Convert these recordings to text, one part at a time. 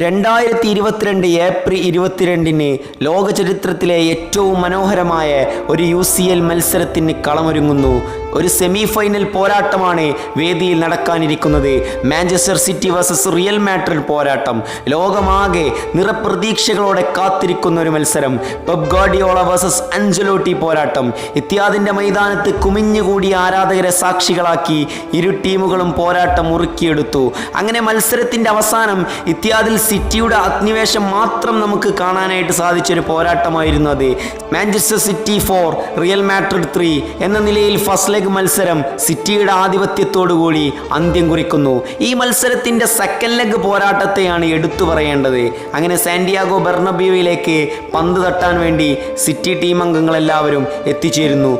2022 April 22-ന് ലോക ചരിത്രത്തിലെ ഏറ്റവും മനോഹരമായ ഒരു UCL മത്സരത്തിന് കളമൊരുങ്ങുന്നു. ഒരു സെമി ഫൈനൽ പോരാട്ടമാണ് വേദിയിൽ നടക്കാനിരിക്കുന്നത്. Manchester City versus Real Madrid പോരാട്ടം. ലോകമാകെ നിറപ്രതീക്ഷകളോടെ കാത്തിരിക്കുന്ന ഒരു മത്സരം. പെപ് ഗാർഡിയോള വേഴ്സസ് അഞ്ചലോട്ടി പോരാട്ടം. ഇത്യാദിൻ്റെ മൈതാനത്ത് കുമിഞ്ഞുകൂടിയ ആരാധകരെ സാക്ഷികളാക്കി ഇരു ടീമുകളും പോരാട്ടം മുറുക്കിയെടുത്തു. അങ്ങനെ മത്സരത്തിൻ്റെ അവസാനം ഇത്യാദിൽ സിറ്റിയുടെ അഗ്നിവേശം മാത്രം നമുക്ക് കാണാനായിട്ട് സാധിച്ചൊരു പോരാട്ടമായിരുന്നു അത്. മാഞ്ചസ്റ്റർ സിറ്റി 4 റിയൽ മാഡ്രിഡ് 3 എന്ന നിലയിൽ ഫസ്റ്റ് ലെഗ് മത്സരം സിറ്റിയുടെ ആധിപത്യത്തോടുകൂടി അന്ത്യം കുറിക്കുന്നു. ഈ മത്സരത്തിൻ്റെ സെക്കൻഡ് ലെഗ് പോരാട്ടത്തെയാണ് എടുത്തു പറയേണ്ടത്. അങ്ങനെ സാന്റിയാഗോ ബെർണബ്യൂവിലേക്ക് പന്ത് തട്ടാൻ വേണ്ടി സിറ്റി ടീം അംഗങ്ങളെല്ലാവരും എത്തിച്ചേരുന്നു.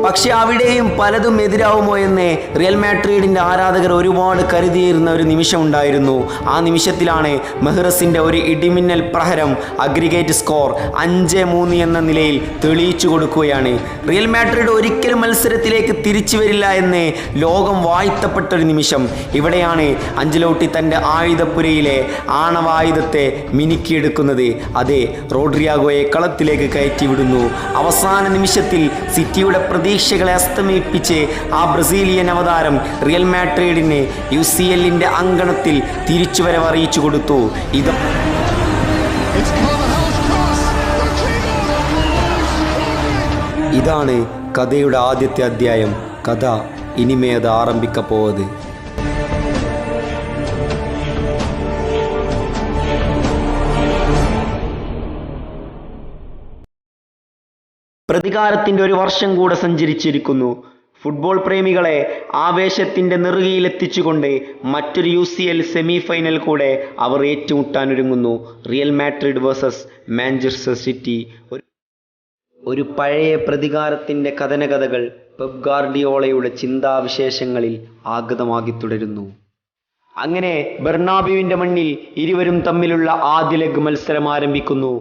പക്ഷെ അവിടെയും പലതും എതിരാവുമോ എന്ന് റിയൽ മാഡ്രിഡിൻ്റെ ആരാധകർ ഒരുപാട് കരുതിയിരുന്ന ഒരു നിമിഷം ഉണ്ടായിരുന്നു. ആ നിമിഷത്തിലാണ് മെഹ്റസിൻ്റെ ഒരു ഇടിമിന്നൽ പ്രഹരം അഗ്രിഗേറ്റ് സ്കോർ 5-3 എന്ന നിലയിൽ തെളിയിച്ചു കൊടുക്കുകയാണ്. റിയൽ മാഡ്രിഡ് ഒരിക്കലും മത്സരത്തിലേക്ക് തിരിച്ചു വരില്ല എന്ന് ലോകം വാഴ്ത്തപ്പെട്ടൊരു നിമിഷം. ഇവിടെയാണ് അഞ്ചലോട്ടി തൻ്റെ ആയുധപ്പുരയിലെ ആണവായുധത്തെ മിനുക്കിയെടുക്കുന്നത്. അതെ, റോഡ്രിയാഗോയെ കളത്തിലേക്ക് കയറ്റിവിടുന്നു. അവസാന നിമിഷത്തിൽ സിറ്റിയുടെ പ്രതീക്ഷകളെ അസ്തമിപ്പിച്ച് ആ ബ്രസീലിയൻ അവതാരം റിയൽ മാഡ്രിഡിന് UCLൻ്റെ അങ്കണത്തിൽ തിരിച്ചുവരവ് അറിയിച്ചു കൊടുത്തു. ഇതാണ് കഥയുടെ ആദ്യത്തെ അധ്യായം. കഥ ഇനിമേ അത് ആരംഭിക്കപ്പോവത്. പ്രതികാരത്തിൻ്റെ ഒരു വർഷം കൂടെ സഞ്ചരിച്ചിരിക്കുന്നു. ഫുട്ബോൾ പ്രേമികളെ ആവേശത്തിൻ്റെ നെറുകയിലെത്തിച്ചുകൊണ്ട് മറ്റൊരു UCL സെമി ഫൈനൽ കൂടെ അവർ ഏറ്റുമുട്ടാനൊരുങ്ങുന്നു. Real Madrid versus Manchester City. ഒരു പഴയ പ്രതികാരത്തിൻ്റെ കഥനകഥകൾ പെപ് ഗാർഡിയോളയുടെ ചിന്താവിശേഷങ്ങളിൽ ആഗതമാക്കി തുടരുന്നു. അങ്ങനെ ബെർണാബ്യൂവിൻ്റെ മണ്ണിൽ ഇരുവരും തമ്മിലുള്ള ആദ്യ ലെഗ് മത്സരം ആരംഭിക്കുന്നു.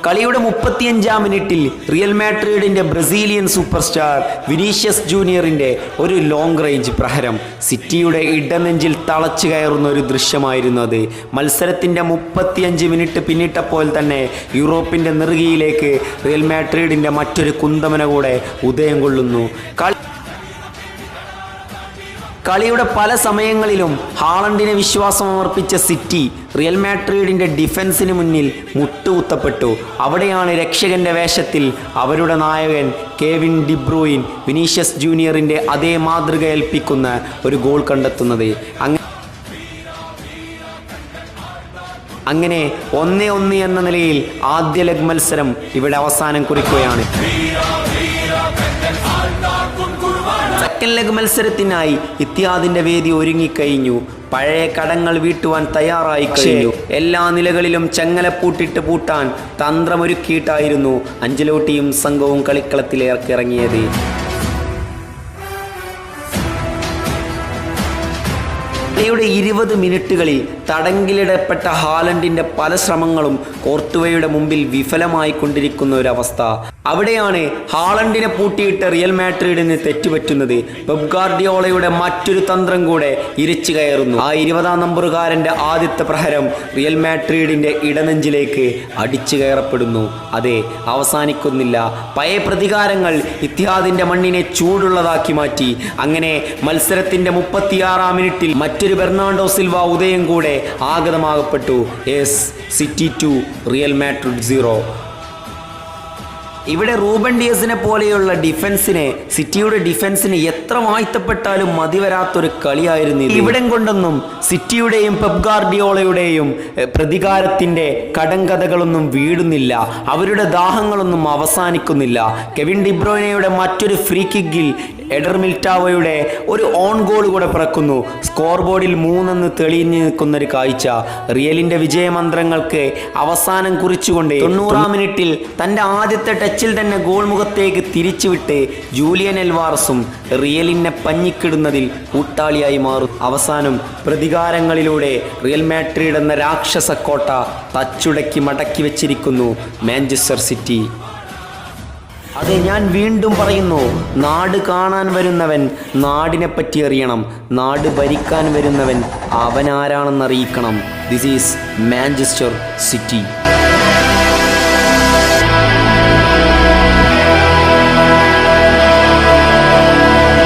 കളിയുടെ 35-ാം മിനിറ്റിൽ റിയൽ മാഡ്രിഡിൻ്റെ ബ്രസീലിയൻ സൂപ്പർ സ്റ്റാർ വിനീഷ്യസ് ജൂനിയറിൻ്റെ ഒരു ലോങ് റേഞ്ച് പ്രഹരം സിറ്റിയുടെ ഇടനെഞ്ചിൽ തളച്ചു കയറുന്ന ഒരു ദൃശ്യമായിരുന്നു അത്. മത്സരത്തിൻ്റെ 35 മിനിറ്റ് പിന്നിട്ടപ്പോൾ തന്നെ യൂറോപ്പിൻ്റെ നെറുകയിലേക്ക് റിയൽ മാഡ്രിഡിൻ്റെ മറ്റൊരു കുന്തമന കൂടെ ഉദയം കൊള്ളുന്നു. കളിയുടെ പല സമയങ്ങളിലും ഹാളണ്ടിനെ വിശ്വാസമർപ്പിച്ച സിറ്റി റിയൽ മാഡ്രിഡിൻ്റെ ഡിഫൻസിന് മുന്നിൽ മുട്ടുകുത്തപ്പെട്ടു. അവിടെയാണ് രക്ഷകന്റെ വേഷത്തിൽ അവരുടെ നായകൻ കെവിൻ ഡിബ്രൂയിൻ വിനീഷ്യസ് ജൂനിയറിൻ്റെ അതേ മാതൃക ഏൽപ്പിക്കുന്ന ഒരു ഗോൾ കണ്ടെത്തുന്നത്. അങ്ങനെ 1-1 എന്ന നിലയിൽ ആദ്യ ലെഗ് മത്സരം ഇവിടെ അവസാനം കുറിക്കുകയാണ്. സെക്കൻഡ് ലെഗ് മത്സരത്തിനായി ഇത്യാദിൻ്റെ വേദി ഒരുങ്ങിക്കഴിഞ്ഞു. പഴയ കടങ്ങൾ വീട്ടുവാൻ തയ്യാറായി കഴിഞ്ഞു. എല്ലാ നിലകളിലും ചങ്ങലപ്പൂട്ടിട്ട് പൂട്ടാൻ തന്ത്രമൊരുക്കിയിട്ടായിരുന്നു അഞ്ചലോട്ടിയും സംഘവും കളിക്കളത്തിലേക്ക് ഇറങ്ങിയത്. കളിയുടെ 20 മിനിറ്റുകളിൽ തടങ്കിലിടപ്പെട്ട ഹാലണ്ടിൻ്റെ പല ശ്രമങ്ങളും കോർട്ടുവയുടെ മുമ്പിൽ വിഫലമായി കൊണ്ടിരിക്കുന്ന ഒരവസ്ഥ. അവിടെയാണ് ഹാളണ്ടിനെ പൂട്ടിയിട്ട് റിയൽ മാഡ്രിഡിന് തെറ്റുപറ്റുന്നത്. പെപ് ഗാർഡിയോളയുടെ മറ്റൊരു തന്ത്രം കൂടെ ഇരച്ചു കയറുന്നു. ആ 20-ാം നമ്പറുകാരൻ്റെ ആദ്യത്തെ പ്രഹരം റിയൽ മാഡ്രിഡിൻ്റെ ഇടനെഞ്ചിലേക്ക് അടിച്ചു കയറപ്പെടുന്നു. അതെ, അവസാനിക്കുന്നില്ല. പഴയ പ്രതികാരങ്ങൾ ഇത്തിഹാദിൻ്റെ മണ്ണിനെ ചൂടുള്ളതാക്കി മാറ്റി. അങ്ങനെ മത്സരത്തിൻ്റെ 36-ാം മിനിറ്റിൽ മറ്റൊരു ബെർണാർഡോ സിൽവ ഉദയം കൂടെ ആഗതമാകപ്പെട്ടു. City 2 real Madrid 0. ഇവിടെ റൂബൻ ഡിയസിനെ പോലെയുള്ള സിറ്റിയുടെ ഡിഫൻസിന് എത്ര വാഴ്ത്തപ്പെട്ടാലും മതിവരാത്തൊരു കളിയായിരുന്നു. ഇവിടം കൊണ്ടൊന്നും സിറ്റിയുടെയും പെപ് ഗാർഡിയോളയുടെയും പ്രതികാരത്തിൻ്റെ കടങ്കഥകളൊന്നും വീടുന്നില്ല. അവരുടെ ദാഹങ്ങളൊന്നും അവസാനിക്കുന്നില്ല. കെവിൻ ഡിബ്രോയിനയുടെ മറ്റൊരു ഫ്രീ കിക്കിൽ എഡർ മിൽറ്റാവോയുടെ ഒരു ഓൺ ഗോൾ കൂടെ പിറക്കുന്നു. സ്കോർ ബോർഡിൽ 3 തെളിഞ്ഞു നിൽക്കുന്നൊരു കാഴ്ച. റിയലിൻ്റെ വിജയമന്ത്രങ്ങൾക്ക് അവസാനം കുറിച്ചുകൊണ്ട് 90-ാം മിനിറ്റിൽ തൻ്റെ ആദ്യത്തെ ടച്ചിൽ തന്നെ ഗോൾ മുഖത്തേക്ക് തിരിച്ചുവിട്ട് ജൂലിയൻ അൽവാറസും റിയലിനെ പഞ്ഞിക്കിടുന്നതിൽ കൂട്ടാളിയായി മാറും. അവസാനം പ്രതികാരങ്ങളിലൂടെ റിയൽ മാഡ്രിഡ് എന്ന രാക്ഷസ കോട്ട തച്ചുടക്കി മടക്കി വെച്ചിരിക്കുന്നു മാഞ്ചസ്റ്റർ സിറ്റി. അതെ, ഞാൻ വീണ്ടും പറയുന്നു, നാട് കാണാൻ വരുന്നവൻ നാടിനെപ്പറ്റി അറിയണം, നാട് ഭരിക്കാൻ വരുന്നവൻ അവനാരാണെന്നറിയിക്കണം. This is Manchester city.